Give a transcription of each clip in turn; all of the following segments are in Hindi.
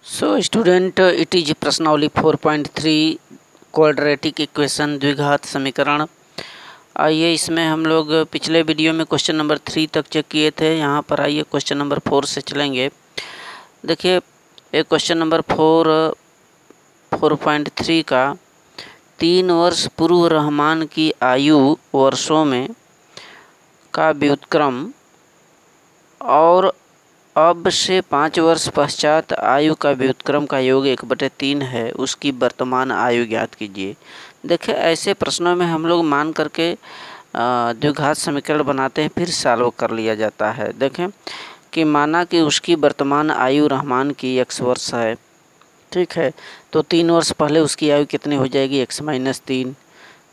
So student, it is प्रश्नावली 4.3 क्वाड्रेटिक इक्वेशन द्विघात समीकरण। आइए इसमें हम लोग पिछले वीडियो में क्वेश्चन नंबर 3 तक चेक किए थे। यहाँ पर आइए क्वेश्चन नंबर 4 से चलेंगे। देखिए एक क्वेश्चन नंबर 4.3 का 3 वर्ष पूर्व रहमान की आयु वर्षों में का व्युत्क्रम और अब से 5 वर्ष पश्चात आयु का व्युत्क्रम का योग 1/3 है, उसकी वर्तमान आयु ज्ञात कीजिए। देखिए ऐसे प्रश्नों में हम लोग मान करके द्विघात समीकरण बनाते हैं, फिर सॉल्व कर लिया जाता है। देखें कि माना कि उसकी वर्तमान आयु रहमान की x वर्ष है, ठीक है, तो 3 वर्ष पहले उसकी आयु कितनी हो जाएगी, x-3।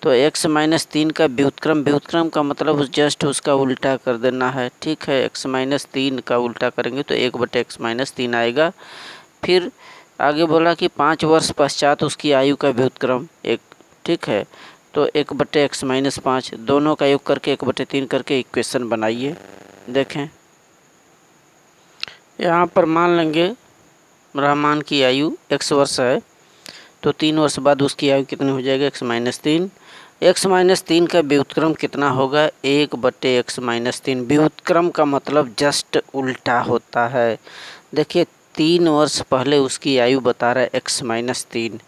तो x-3 का व्युत्क्रम का मतलब जस्ट उसका उल्टा कर देना है, ठीक है। x-3 का उल्टा करेंगे तो 1/x-3 आएगा। फिर आगे बोला कि 5 वर्ष पश्चात उसकी आयु का व्युत्क्रम एक, ठीक है, तो 1/x-5 दोनों का योग करके 1/3 करके इक्वेशन बनाइए। देखें यहाँ पर मान लेंगे रहमान की आयु x वर्ष है, तो 3 वर्ष बाद उसकी आयु कितनी हो जाएगी, x-3। x-3 का व्युत्क्रम कितना होगा, 1/x-3। व्युत्क्रम का मतलब जस्ट उल्टा होता है। देखिए 3 वर्ष पहले उसकी आयु बता रहा है x-3।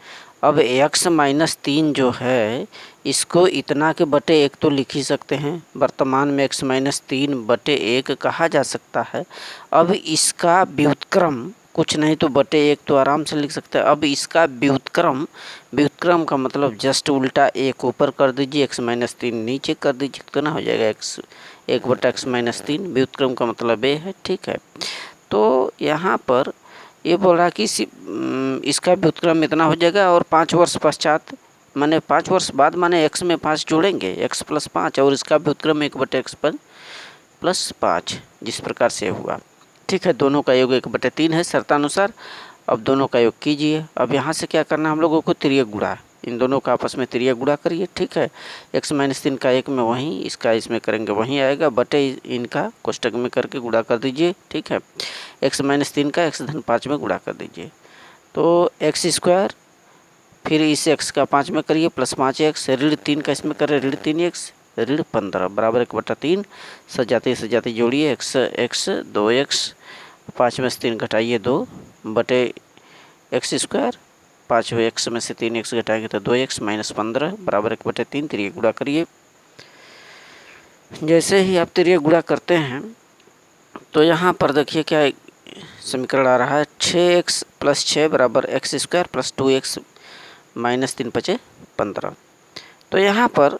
अब x-3 जो है इसको इतना के बटे 1 तो लिख ही सकते हैं, वर्तमान में x-3/1 कहा जा सकता है। अब इसका व्युत्क्रम कुछ नहीं तो बटे 1 तो आराम से लिख सकते हैं। अब इसका व्युत्क्रम का मतलब जस्ट उल्टा 1 ऊपर कर दीजिए, x-3 नीचे कर दीजिए, कितना हो जाएगा 1/x-3। व्युत्क्रम का मतलब ये है, ठीक है। तो यहाँ पर ये बोला कि इसका व्युत्क्रम इतना हो जाएगा और 5 वर्ष पश्चात माने 5 वर्ष बाद माने x में 5 जोड़ेंगे, x+5, और इसका व्युत्क्रम 1/x+5 जिस प्रकार से हुआ, ठीक है। दोनों का योग 1/3 है शर्तानुसार। अब दोनों का योग कीजिए। अब यहाँ से क्या करना हम लोगों को, तिर्यक गुणा, इन दोनों का आपस में तिर्यक गुणा करिए, ठीक है। x-3 का 1 में वहीं, इसका इसमें करेंगे वहीं आएगा, बटे इनका कोष्टक में करके गुणा कर दीजिए, ठीक है। x-3 का x-5 में गुणा कर दीजिए, तो x², फिर इस x का 5 में करिए +5x, ऋण 3 का इसमें करें ऋण 3x, ऋण 15 बराबर 1/3। सजाते जोड़िए, x 2x, 5 में से 3 घटाइए 2 बटे x², 5 x में से 3x घटाएंगे तो 2x -15 बराबर 1/3। तिर्यक गुणा करिए। जैसे ही आप तिर्यक गुणा करते हैं तो यहाँ पर देखिए क्या समीकरण आ रहा है, 6x + 6 बराबर x² + 2x -3×5 15। तो यहाँ पर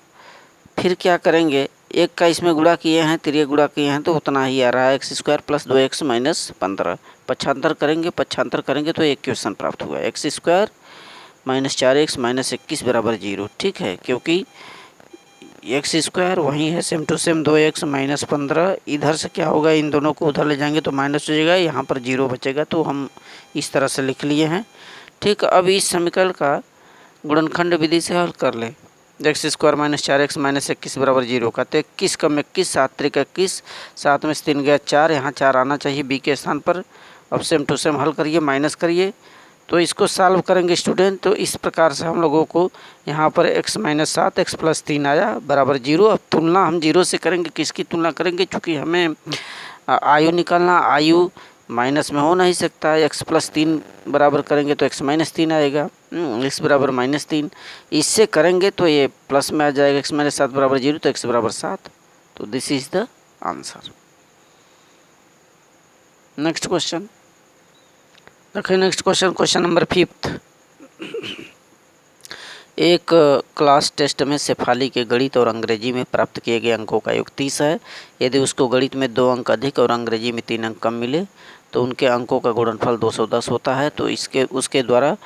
फिर क्या करेंगे, एक का इसमें गुणा किए हैं, तिर्यक गुणा किए हैं, तो उतना ही आ रहा है x² + 2x -15। पक्षांतर करेंगे तो एक क्वेश्चन प्राप्त हुआ, x² - 4x - 21 बराबर 0, ठीक है। क्योंकि x² वहीं है सेम टू सेम 2x -15, इधर से क्या होगा, इन दोनों को उधर ले जाएंगे तो माइनस हो जाएगा, यहाँ पर 0 बचेगा, तो हम इस तरह से लिख लिए हैं, ठीक। अब इस समीकरण का गुणनखंड विधि से हल कर लें। x² - 4x - 21 बराबर 0 का, तो 21 कम 21 7 × 21, 7 में से 3 गया 4, यहाँ 4 आना चाहिए b के स्थान पर। अब सेम टू सेम हल करिए, माइनस करिए, तो इसको सॉल्व करेंगे स्टूडेंट। तो इस प्रकार से हम लोगों को यहाँ पर x - 7 x + 3 आया बराबर 0। अब तुलना हम 0 से करेंगे, किसकी तुलना करेंगे, चूँकि हमें आयु निकालना, आयु माइनस में हो नहीं सकता है, x + 3 बराबर करेंगे तो x - 3 आएगा, x बराबर -3। इससे करेंगे तो ये प्लस में आ जाएगा, x - 7 बराबर 0, तो x बराबर 7। तो this is the answer. Next question देखिए, नेक्स्ट क्वेश्चन नंबर 5। एक क्लास टेस्ट में शेफाली के गणित और अंग्रेजी में प्राप्त किए गए अंकों का योग 30 है। यदि उसको गणित में 2 अंक अधिक और अंग्रेजी में 3 अंक कम मिले तो उनके अंकों का गुणनफल 210 होता है। तो उसके द्वारा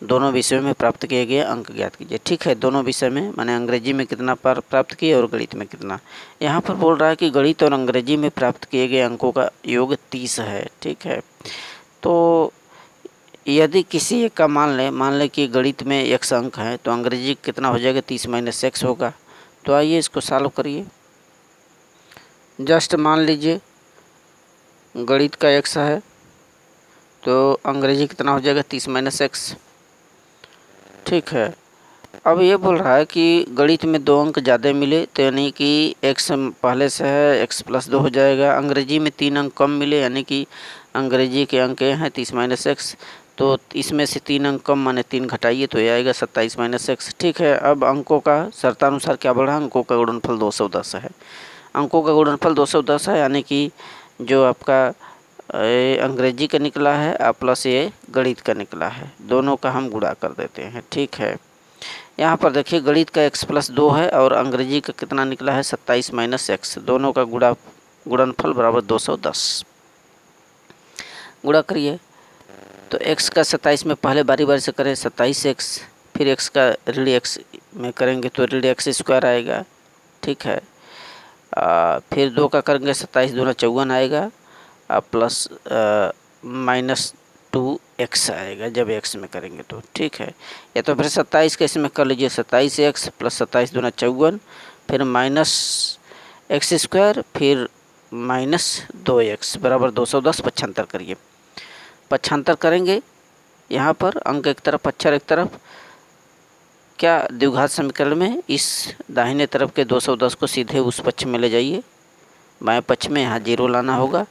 दोनों विषयों में प्राप्त किए गए अंक ज्ञात कीजिए, ठीक है। दोनों विषय में माने अंग्रेजी में कितना प्राप्त किए और गणित में कितना। यहाँ पर बोल रहा है कि गणित और अंग्रेजी में प्राप्त किए गए अंकों का योग 30 है, ठीक है। तो यदि किसी एक का मान लें कि गणित में x अंक है, तो अंग्रेजी कितना हो जाएगा, 30 - x होगा। तो आइए इसको सॉल्व करिए। जस्ट मान लीजिए गणित का x है, तो अंग्रेजी कितना हो जाएगा 30 माइनस एक्स। ठीक है, अब ये बोल रहा है कि गणित में 2 अंक ज़्यादा मिले तो यानी कि x पहले से है x प्लस 2 हो जाएगा। अंग्रेजी में 3 अंक कम मिले यानी कि अंग्रेजी के अंक ये हैं 30 माइनस एक्स, तो इसमें से 3 अंक कम माने 3 घटाइए तो ये आएगा 27 माइनस एक्स। ठीक है, अब अंकों का शर्तानुसार क्या बढ़ा, अंकों का गुणनफल 210 है। अंकों का गुणनफल 210 है यानी कि जो आपका अंग्रेजी का निकला है और प्लस ये गणित का निकला है, दोनों का हम गुणा कर देते हैं। ठीक है, यहाँ पर देखिए गणित का x प्लस 2 है और अंग्रेजी का कितना निकला है 27 माइनस एक्स, दोनों का गुणनफल बराबर 210। गुणा करिए तो x का 27 में पहले बारी बारी से करें 27x, फिर x का ऋण x में करेंगे तो ऋण x स्क्वायर आएगा। ठीक है, फिर 2 का करेंगे 27 दूना 54 आएगा प्लस माइनस 2x आएगा जब x में करेंगे तो। ठीक है, या तो फिर 27 का इसमें कर लीजिए 27x प्लस 27 दूना 54, फिर माइनस एक्स स्क्वायर, फिर माइनस 2x बराबर 210। 75 करिए, 75 करेंगे यहाँ पर अंक एक तरफ अक्षर एक तरफ, क्या द्विघात समीकरण में इस दाहिने तरफ के 210 को सीधे उस पक्ष में ले जाइए, बाएं पक्ष में यहाँ 0 लाना होगा।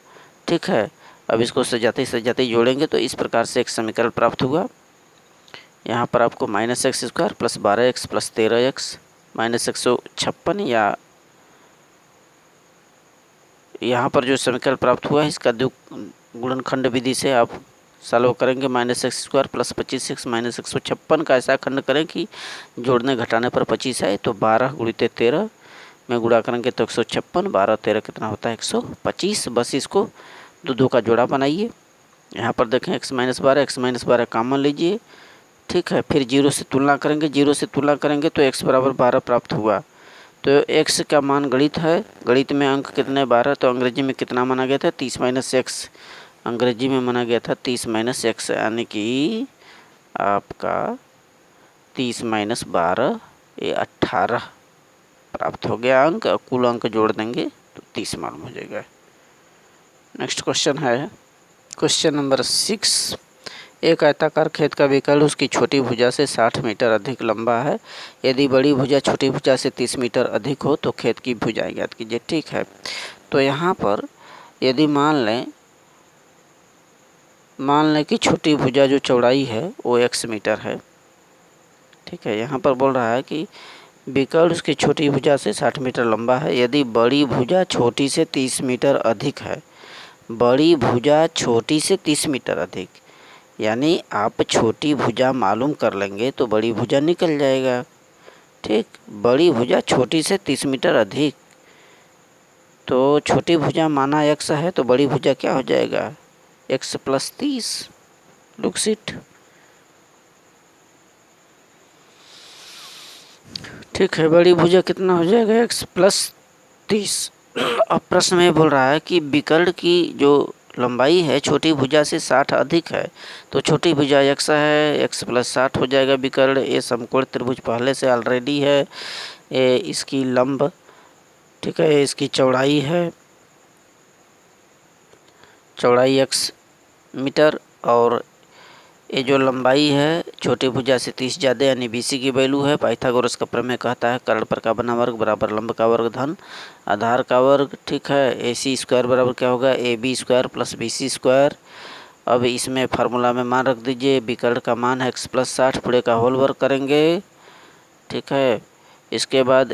ठीक है, अब इसको सजाते जोड़ेंगे तो इस प्रकार से एक समीकरण प्राप्त हुआ। यहाँ पर आपको minus x square plus 12x plus 13x minus 156, या यहाँ पर जो समीकरण प्राप्त हुआ है इसका गुणनखंड विधि से आप सॉल्व करेंगे। Minus x square plus 25x minus 156 का ऐसा खंड करें कि जोड़ने घटाने पर 25 आए, तो 12 गुणित 13 में गुणा करेंगे तो 156, 12 13 कितना होता है 125। बस इसको दो का जोड़ा बनाइए। यहाँ पर देखें x माइनस 12 कॉमन लीजिए। ठीक है, फिर 0 से तुलना करेंगे, 0 से तुलना करेंगे तो x बराबर 12 प्राप्त हुआ। तो x का मान गणित है, गणित में अंक कितने 12, तो अंग्रेजी में कितना माना गया था 30 माइनस एक्स, अंग्रेजी में माना गया था 30 माइनस एक्स, यानी कि आपका 30 माइनस 12 ये 18 प्राप्त हो गया अंक। कुल अंक जोड़ देंगे तो 30 मालूम हो जाएगा। नेक्स्ट क्वेश्चन है क्वेश्चन नंबर 6। एक आयताकार खेत का विकर्ण उसकी छोटी भुजा से 60 मीटर अधिक लंबा है। यदि बड़ी भुजा छोटी भुजा से 30 मीटर अधिक हो तो खेत की भुजाएं ज्ञात कीजिए। ठीक है, तो यहाँ पर यदि मान लें कि छोटी भुजा जो चौड़ाई है वो x मीटर है। ठीक है, यहाँ पर बोल रहा है कि विकर्ण उसकी छोटी भुजा से 60 मीटर लंबा है। यदि बड़ी भुजा छोटी से 30 मीटर अधिक है, बड़ी भुजा छोटी से 30 मीटर अधिक, यानी आप छोटी भुजा मालूम कर लेंगे तो बड़ी भुजा निकल जाएगा। ठीक, बड़ी भुजा छोटी से 30 मीटर अधिक, तो छोटी भुजा माना x है तो बड़ी भुजा क्या हो जाएगा x प्लस 30। Look seat. ठीक है, बड़ी भुजा कितना हो जाएगा x प्लस 30। अब प्रश्न में बोल रहा है कि विकर्ण की जो लंबाई है छोटी भुजा से 60 अधिक है, तो छोटी भुजा x है, x प्लस 60 हो जाएगा विकर्ण। ये समकोण त्रिभुज पहले से ऑलरेडी है, ये इसकी लंब, ठीक है, इसकी चौड़ाई है, चौड़ाई x मीटर, और ये जो लंबाई है छोटी भुजा से 30 ज़्यादा यानी BC की वैल्यू है। पाइथागोरस का प्रमेय कहता है कर्ण पर का बना वर्ग बराबर लंब का वर्ग धन आधार का वर्ग। ठीक है, AC स्क्वायर बराबर क्या होगा AB square plus BC square. अब इसमें फार्मूला में मान रख दीजिए, विकर्ण का मान है x प्लस 60, पूरे का होल वर्ग करेंगे। ठीक है, इसके बाद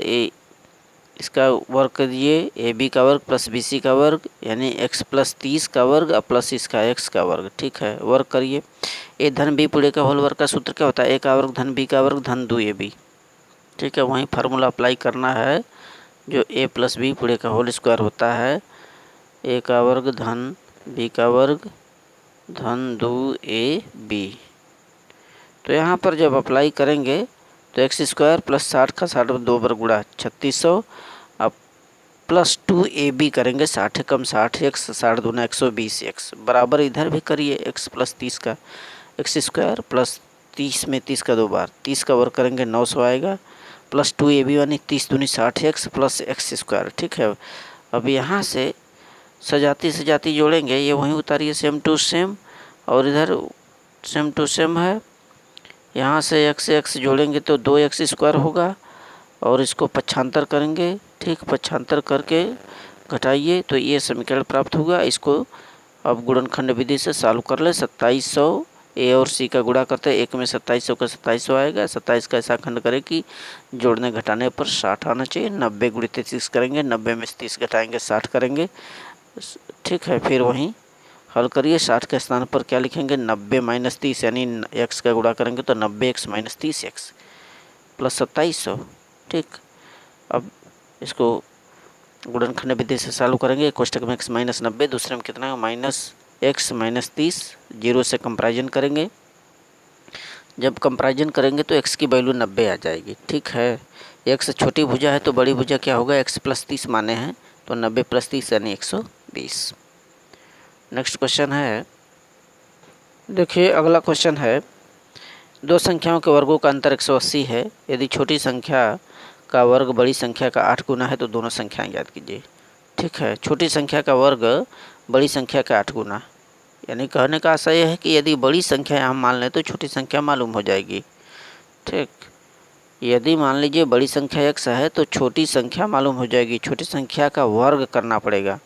इसका वर्ग कर दिए, AB का वर्ग प्लस BC का वर्ग यानी x प्लस 30 का वर्ग प्लस इसका x का वर्ग। ठीक है, वर्ग करिए। ए धन बी पूरे का होल वर्ग का सूत्र क्या होता है, a का वर्ग धन b का वर्ग धन 2ab। ठीक है, वहीं फार्मूला अप्लाई करना है जो a प्लस बी पूरे का होल स्क्वायर होता है, a का वर्ग धन b का वर्ग धन 2ab। तो यहाँ पर जब अप्लाई करेंगे तो x स्क्वायर प्लस 60 का 60 2 बार गुणा 3600, अब प्लस 2ab करेंगे, 60 कम 60x 60 दूना 120x बराबर इधर भी करिए x प्लस 30 का x स्क्वायर प्लस 30 में 30 का 2 बार 30 का वर्ग करेंगे 900 आएगा, प्लस 2ab यानी 30 दूनी 60x प्लस x स्क्वायर। ठीक है, अब यहाँ से सजाती जोड़ेंगे, ये वहीं उतारिए सेम टू सेम, और इधर सेम टू सेम है, यहाँ से x से x जोड़ेंगे तो 2x² होगा और इसको पक्षांतर करेंगे, ठीक, पक्षांतर करके घटाइए तो ये समीकरण प्राप्त होगा। इसको अब गुणनखंड विधि से सॉल्व कर ले। 2700 ए और सी का गुणा करते हैं, एक में 2700 का 2700 आएगा। 27 का ऐसा खंड करें कि जोड़ने घटाने पर 60 आना चाहिए। 90 × 30 करेंगे, 90 में 30 घटाएंगे 60 करेंगे, ठीक है। फिर वहीं हल करिए, 60 के स्थान पर क्या लिखेंगे, 90 - 30 यानी x का गुणा करेंगे तो 90x - 30x प्लस 2700, ठीक। अब इसको गुणनखंड विधि से सॉल्व करेंगे। कोष्टक में x - 90, दूसरे में कितना है -x - 30, 0 से कंपैरिजन करेंगे। जब कंपैरिजन करेंगे तो x की वैल्यू 90 आ जाएगी, ठीक है। x छोटी भुजा है तो बड़ी भुजा क्या होगा, x + 30 माने हैं तो 90 + 30 यानी 120। नेक्स्ट क्वेश्चन है, देखिए अगला क्वेश्चन है, दो संख्याओं के वर्गों का अंतर 180 है। यदि छोटी संख्या का वर्ग बड़ी संख्या का 8 गुना है तो दोनों संख्याएं ज्ञात कीजिए, ठीक है। छोटी संख्या का वर्ग बड़ी संख्या का 8 गुना, यानी कहने का आशय है कि यदि बड़ी संख्या हम मान लें तो छोटी संख्या मालूम हो जाएगी, ठीक। यदि मान लीजिए बड़ी संख्या x है तो छोटी संख्या मालूम हो जाएगी। छोटी संख्या का वर्ग करना पड़ेगा,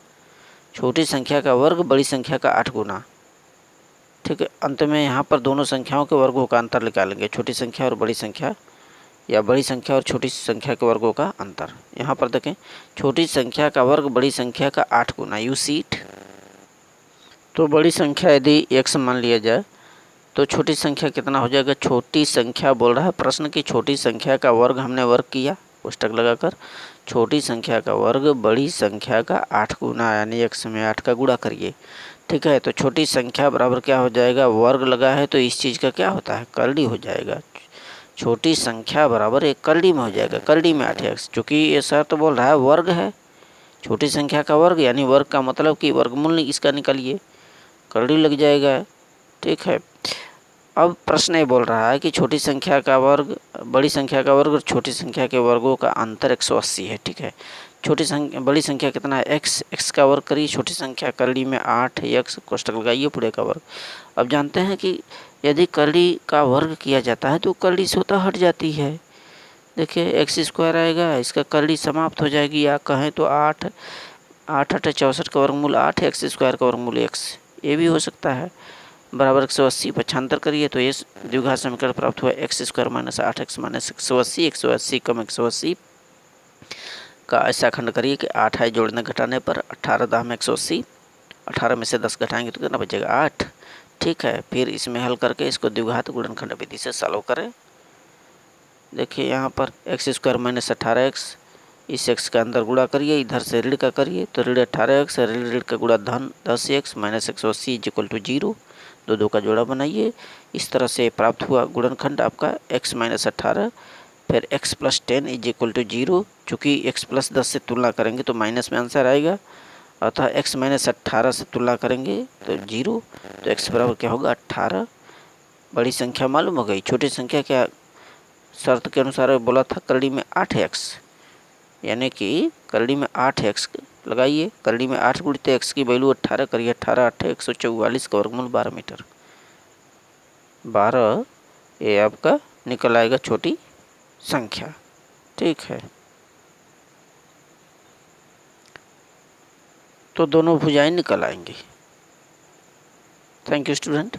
छोटी संख्या का वर्ग बड़ी संख्या का 8 गुना, ठीक है। अंत में यहाँ पर दोनों संख्याओं के वर्गों का अंतर निकालेंगे, छोटी संख्या और बड़ी संख्या, या बड़ी संख्या और छोटी संख्या के वर्गों का अंतर। यहाँ पर देखें, छोटी संख्या का वर्ग बड़ी संख्या का 8 गुना, यू सी इट। तो बड़ी संख्या यदि x मान लिया जाए तो छोटी संख्या कितना हो जाएगा, छोटी संख्या बोल रहा है प्रश्न की छोटी संख्या का वर्ग हमने वर्ग किया पुस्तक लगाकर, छोटी संख्या का वर्ग बड़ी संख्या का 8 गुना, यानी x में 8 का गुणा करिए, ठीक है। तो छोटी संख्या बराबर क्या हो जाएगा, वर्ग लगा है तो इस चीज़ का क्या होता है, करड़ी हो जाएगा। छोटी संख्या बराबर एक करड़ी में हो जाएगा, करड़ी में 8x, चूँकि ये शर्त तो बोल रहा है वर्ग है, छोटी संख्या का वर्ग, यानी वर्ग का मतलब कि वर्गमूल इसका निकालिए, करड़ी लग जाएगा, ठीक है। अब प्रश्न ये बोल रहा है कि छोटी संख्या का वर्ग बड़ी संख्या का वर्ग और छोटी संख्या के वर्गों का अंतर 180 है, ठीक है। छोटी संख्या बड़ी संख्या कितना है, x का वर्ग करिए, छोटी संख्या करड़ी में 8x, कोष्टक लगाइए, पूरे का वर्ग। अब जानते हैं कि यदि करड़ी का वर्ग किया जाता है तो करड़ी स्वतः हट जाती है, देखिए x² आएगा, इसका करड़ी समाप्त हो जाएगी, या कहें तो 8 8 8 64 का वर्गमूल 8, x² का वर्गमूल x, ये भी हो सकता है, बराबर 180। पक्षांतर करिए तो ये द्विघात समीकरण प्राप्त हुआ, x² - 8x - 180, 180 कम 180 का ऐसा खंड करिए कि 8 है, जोड़ने घटाने पर 18 दाम 180, 18 में से 10 घटाएंगे तो कितना बचेगा, 8, ठीक है। फिर इसमें हल करके इसको द्विघात गुणनखंड विधि से सॉल्व करें। देखिए यहाँ पर x² - 18x, इस x का अंदर गुणा करिए, इधर से ऋण का करिए तो ऋण 18x, ऋण का गुणा धन 10x - 180 = 0, दो का जोड़ा बनाइए। इस तरह से प्राप्त हुआ गुणनखंड आपका x - 18, फिर x + 10 = 0, चूँकि x + 10 से तुलना करेंगे तो माइनस में आंसर आएगा, अतः x - 18 से तुलना करेंगे तो 0, तो x बराबर क्या होगा, 18। बड़ी संख्या मालूम हो गई, छोटी संख्या क्या शर्त के अनुसार बोला था, करड़ी में 8x, यानी कि करड़ी में 8x लगाइए, करड़ी में 8 × x की वैल्यू 18 करिए, 18 8 144 का वर्गमूल 12 मीटर, 12 ये आपका निकल आएगा छोटी संख्या, ठीक है। तो दोनों भुजाएं निकल आएंगी। Thank you student.